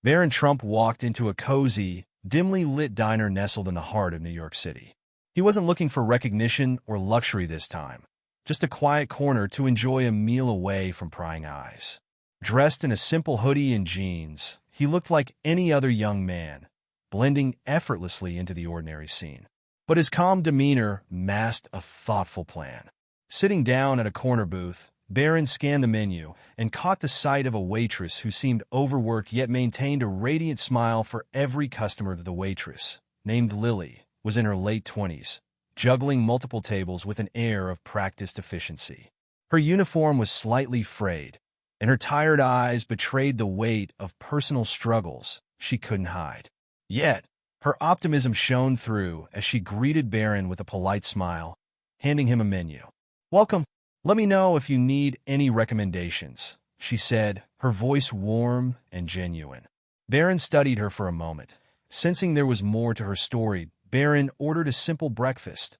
Baron Trump walked into a cozy, dimly lit diner nestled in the heart of New York City. He wasn't looking for recognition or luxury this time, just a quiet corner to enjoy a meal away from prying eyes. Dressed in a simple hoodie and jeans, he looked like any other young man, blending effortlessly into the ordinary scene. But his calm demeanor masked a thoughtful plan. Sitting down at a corner booth, Baron scanned the menu and caught the sight of a waitress who seemed overworked yet maintained a radiant smile for every customer. The waitress, named Lily, was in her late 20s, juggling multiple tables with an air of practiced efficiency. Her uniform was slightly frayed, and her tired eyes betrayed the weight of personal struggles she couldn't hide. Yet, her optimism shone through as she greeted Baron with a polite smile, handing him a menu. "Welcome. Let me know if you need any recommendations," she said, her voice warm and genuine. Baron studied her for a moment. Sensing there was more to her story, Baron ordered a simple breakfast,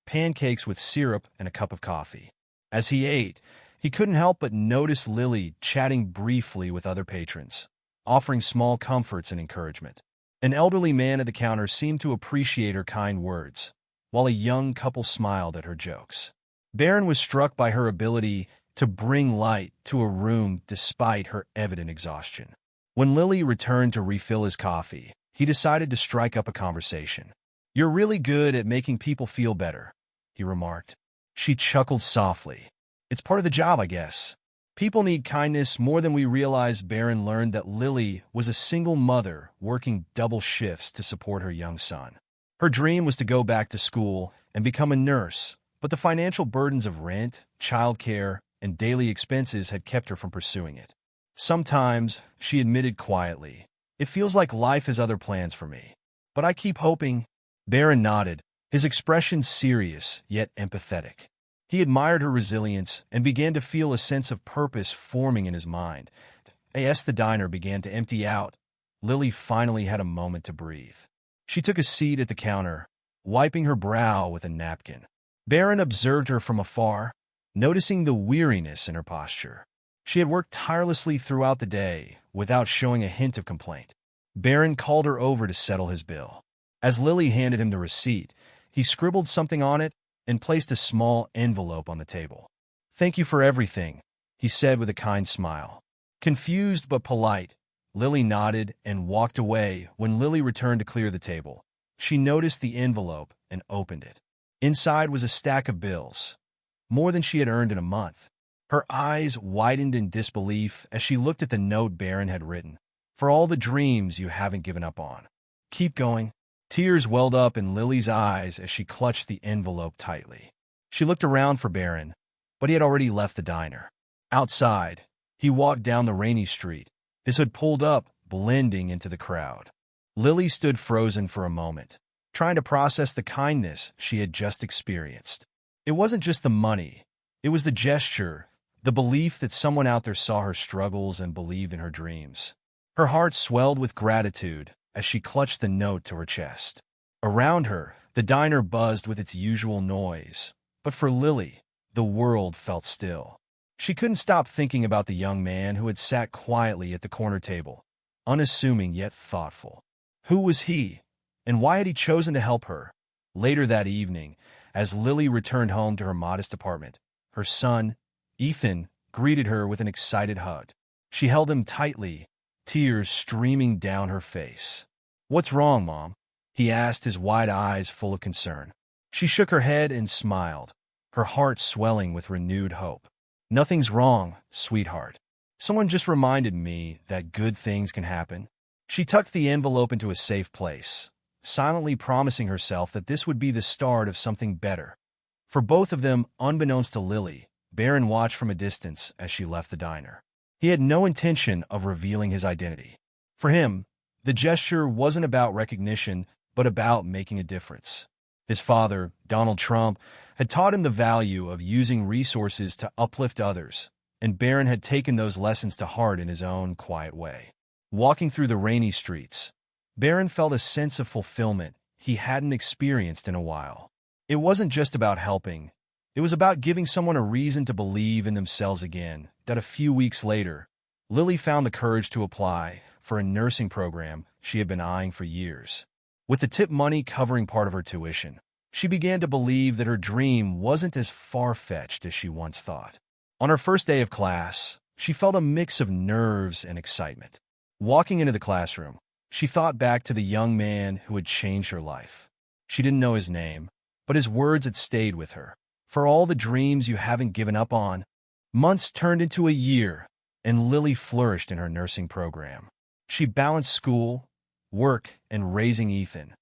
pancakes with syrup and a cup of coffee. As he ate, he couldn't help but notice Lily chatting briefly with other patrons, offering small comforts and encouragement. An elderly man at the counter seemed to appreciate her kind words, while a young couple smiled at her jokes. Baron was struck by her ability to bring light to a room despite her evident exhaustion. When Lily returned to refill his coffee, he decided to strike up a conversation. "You're really good at making people feel better," he remarked. She chuckled softly. "It's part of the job, I guess. People need kindness more than we realize." Baron learned that Lily was a single mother working double shifts to support her young son. Her dream was to go back to school and become a nurse, but the financial burdens of rent, childcare, and daily expenses had kept her from pursuing it. "Sometimes," she admitted quietly, "it feels like life has other plans for me. But I keep hoping." Baron nodded, his expression serious yet empathetic. He admired her resilience and began to feel a sense of purpose forming in his mind. As the diner began to empty out, Lily finally had a moment to breathe. She took a seat at the counter, wiping her brow with a napkin. Baron observed her from afar, noticing the weariness in her posture. She had worked tirelessly throughout the day without showing a hint of complaint. Baron called her over to settle his bill. As Lily handed him the receipt, he scribbled something on it and placed a small envelope on the table. "Thank you for everything," he said with a kind smile. Confused but polite, Lily nodded and walked away. When Lily returned to clear the table, she noticed the envelope and opened it. Inside was a stack of bills, more than she had earned in a month. Her eyes widened in disbelief as she looked at the note Baron had written. "For all the dreams you haven't given up on. Keep going." Tears welled up in Lily's eyes as she clutched the envelope tightly. She looked around for Baron, but he had already left the diner. Outside, he walked down the rainy street, his hood pulled up, blending into the crowd. Lily stood frozen for a moment, trying to process the kindness she had just experienced. It wasn't just the money, it was the gesture, the belief that someone out there saw her struggles and believed in her dreams. Her heart swelled with gratitude as she clutched the note to her chest. Around her, the diner buzzed with its usual noise, but for Lily, the world felt still. She couldn't stop thinking about the young man who had sat quietly at the corner table, unassuming yet thoughtful. Who was he, and why had he chosen to help her? Later that evening, as Lily returned home to her modest apartment, her son, Ethan, greeted her with an excited hug. She held him tightly, tears streaming down her face. "What's wrong, Mom?" he asked, his wide eyes full of concern. She shook her head and smiled, her heart swelling with renewed hope. "Nothing's wrong, sweetheart. Someone just reminded me that good things can happen." She tucked the envelope into a safe place, silently promising herself that this would be the start of something better. For both of them, unbeknownst to Lily, Baron watched from a distance as she left the diner. He had no intention of revealing his identity. For him, the gesture wasn't about recognition, but about making a difference. His father, Donald Trump, had taught him the value of using resources to uplift others, and Baron had taken those lessons to heart in his own quiet way. Walking through the rainy streets, Baron felt a sense of fulfillment he hadn't experienced in a while. It wasn't just about helping. It was about giving someone a reason to believe in themselves again. That a few weeks later, Lily found the courage to apply for a nursing program she had been eyeing for years. With the tip money covering part of her tuition, she began to believe that her dream wasn't as far-fetched as she once thought. On her first day of class, she felt a mix of nerves and excitement. Walking into the classroom, she thought back to the young man who had changed her life. She didn't know his name, but his words had stayed with her. For all the dreams you haven't given up on. Months turned into a year, and Lily flourished in her nursing program. She balanced school, work, and raising Ethan,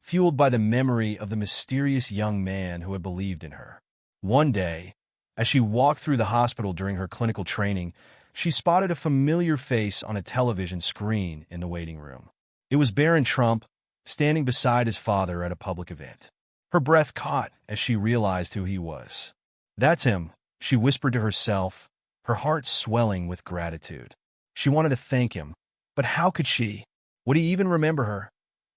fueled by the memory of the mysterious young man who had believed in her. One day, as she walked through the hospital during her clinical training, she spotted a familiar face on a television screen in the waiting room. It was Baron Trump, standing beside his father at a public event. Her breath caught as she realized who he was. "That's him," she whispered to herself, her heart swelling with gratitude. She wanted to thank him, but how could she? Would he even remember her?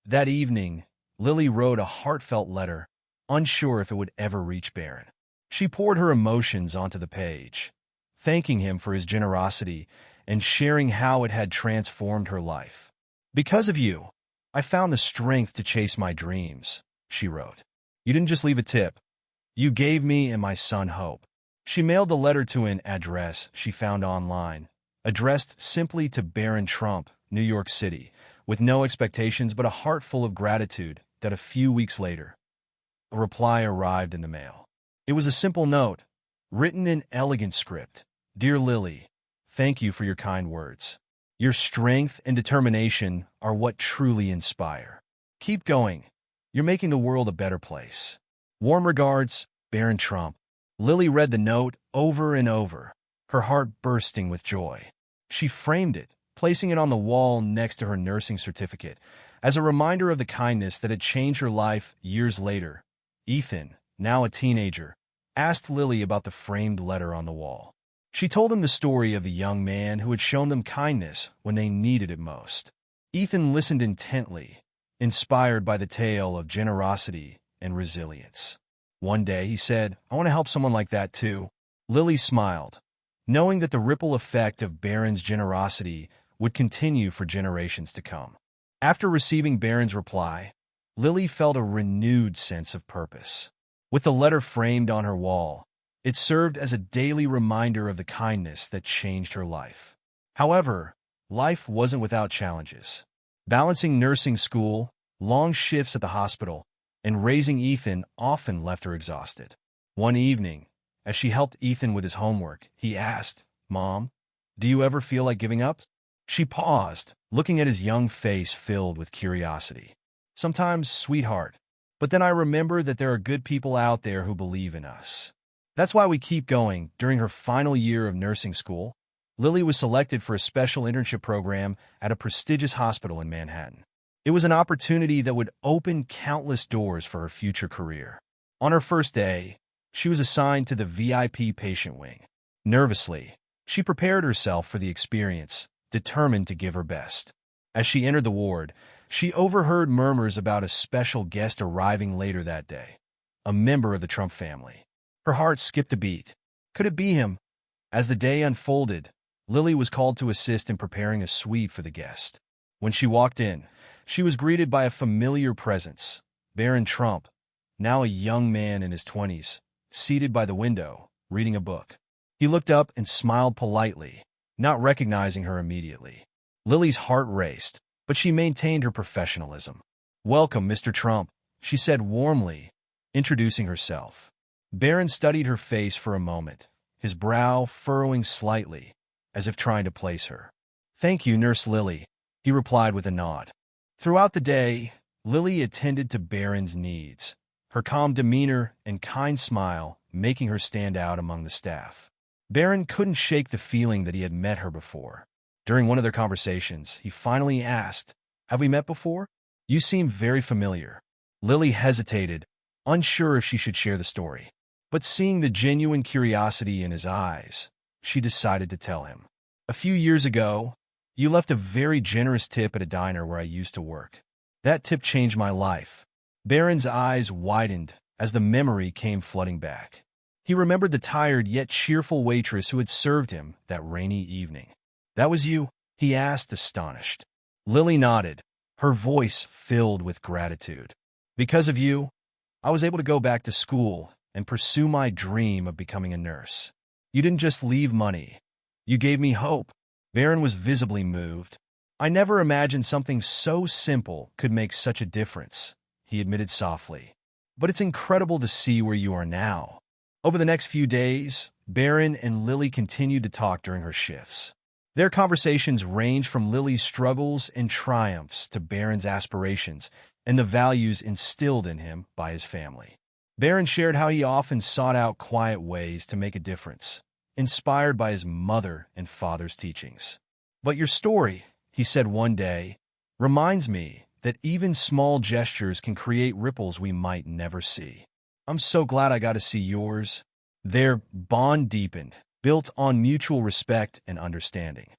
That evening, Lily wrote a heartfelt letter, unsure if it would ever reach Baron. She poured her emotions onto the page, thanking him for his generosity and sharing how it had transformed her life. "Because of you, I found the strength to chase my dreams," she wrote. "You didn't just leave a tip. You gave me and my son hope." She mailed the letter to an address she found online, addressed simply to Baron Trump, New York City, with no expectations but a heart full of gratitude that a few weeks later, a reply arrived in the mail. It was a simple note, written in elegant script. "Dear Lily, thank you for your kind words. Your strength and determination are what truly inspire. Keep going. You're making the world a better place. Warm regards, Baron Trump." Lily read the note over and over, her heart bursting with joy. She framed it, placing it on the wall next to her nursing certificate, as a reminder of the kindness that had changed her life years later. Ethan, now a teenager, asked Lily about the framed letter on the wall. She told him the story of the young man who had shown them kindness when they needed it most. Ethan listened intently, inspired by the tale of generosity and resilience. One day he said, "I want to help someone like that too." Lily smiled, knowing that the ripple effect of Baron's generosity would continue for generations to come. After receiving Baron's reply, Lily felt a renewed sense of purpose. With the letter framed on her wall, it served as a daily reminder of the kindness that changed her life. However, life wasn't without challenges. Balancing nursing school, long shifts at the hospital, and raising Ethan often left her exhausted. One evening, as she helped Ethan with his homework, he asked, "Mom, do you ever feel like giving up?" She paused, looking at his young face filled with curiosity. "Sometimes, sweetheart, but then I remember that there are good people out there who believe in us. That's why we keep going." During her final year of nursing school, Lily was selected for a special internship program at a prestigious hospital in Manhattan. It was an opportunity that would open countless doors for her future career. On her first day, she was assigned to the VIP patient wing. Nervously, she prepared herself for the experience, determined to give her best. As she entered the ward, she overheard murmurs about a special guest arriving later that day, a member of the Trump family. Her heart skipped a beat. Could it be him? As the day unfolded, Lily was called to assist in preparing a suite for the guest. When she walked in, she was greeted by a familiar presence, Baron Trump, now a young man in his 20s, seated by the window, reading a book. He looked up and smiled politely, not recognizing her immediately. Lily's heart raced, but she maintained her professionalism. "Welcome, Mr. Trump," she said warmly, introducing herself. Baron studied her face for a moment, his brow furrowing slightly, as if trying to place her. "Thank you, Nurse Lily," he replied with a nod. Throughout the day, Lily attended to Baron's needs, her calm demeanor and kind smile making her stand out among the staff. Baron couldn't shake the feeling that he had met her before. During one of their conversations, he finally asked, "Have we met before? You seem very familiar." Lily hesitated, unsure if she should share the story. But seeing the genuine curiosity in his eyes, she decided to tell him. "A few years ago, you left a very generous tip at a diner where I used to work. That tip changed my life." Baron's eyes widened as the memory came flooding back. He remembered the tired yet cheerful waitress who had served him that rainy evening. "That was you?" he asked, astonished. Lily nodded, her voice filled with gratitude. Because of you, I was able to go back to school and pursue my dream of becoming a nurse. You didn't just leave money. You gave me hope. Baron was visibly moved. I never imagined something so simple could make such a difference, he admitted softly. But it's incredible to see where you are now. Over the next few days, Baron and Lily continued to talk during her shifts. Their conversations ranged from Lily's struggles and triumphs to Baron's aspirations and the values instilled in him by his family. Baron shared how he often sought out quiet ways to make a difference, inspired by his mother and father's teachings. But your story, he said one day, reminds me that even small gestures can create ripples we might never see. I'm so glad I got to see yours. Their bond deepened, built on mutual respect and understanding.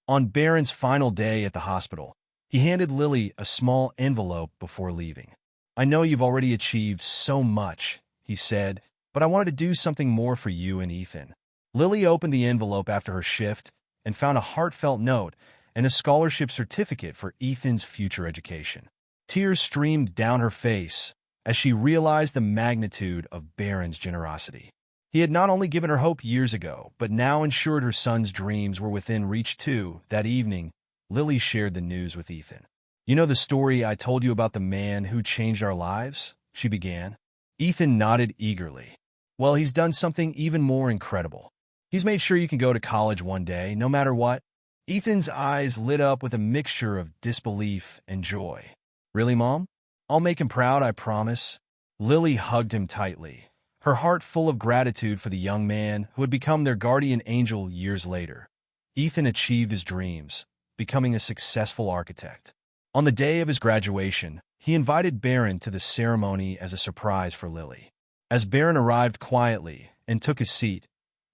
On Baron's final day at the hospital, he handed Lily a small envelope before leaving. I know you've already achieved so much, he said, but I wanted to do something more for you and Ethan. Lily opened the envelope after her shift and found a heartfelt note and a scholarship certificate for Ethan's future education. Tears streamed down her face as she realized the magnitude of Baron's generosity. He had not only given her hope years ago, but now ensured her son's dreams were within reach too. That evening, Lily shared the news with Ethan. You know the story I told you about the man who changed our lives? She began. Ethan nodded eagerly. Well, he's done something even more incredible. He's made sure you can go to college one day, no matter what. Ethan's eyes lit up with a mixture of disbelief and joy. Really, Mom? I'll make him proud, I promise. Lily hugged him tightly, her heart full of gratitude for the young man who had become their guardian angel years later. Ethan achieved his dreams, becoming a successful architect. On the day of his graduation, he invited Baron to the ceremony as a surprise for Lily. As Baron arrived quietly and took his seat,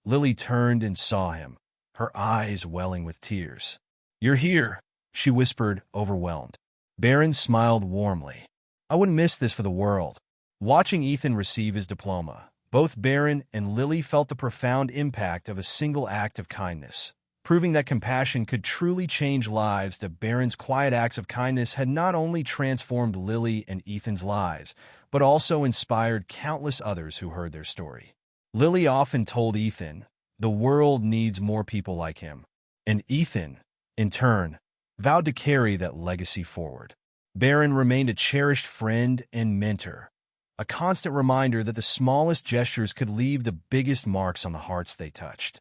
Lily turned and saw him, her eyes welling with tears. You're here, she whispered, overwhelmed. Baron smiled warmly. I wouldn't miss this for the world. Watching Ethan receive his diploma, both Baron and Lily felt the profound impact of a single act of kindness, proving that compassion could truly change lives. That Baron's quiet acts of kindness had not only transformed Lily and Ethan's lives, but also inspired countless others who heard their story. Lily often told Ethan, the world needs more people like him. And Ethan, in turn, vowed to carry that legacy forward. Baron remained a cherished friend and mentor, a constant reminder that the smallest gestures could leave the biggest marks on the hearts they touched.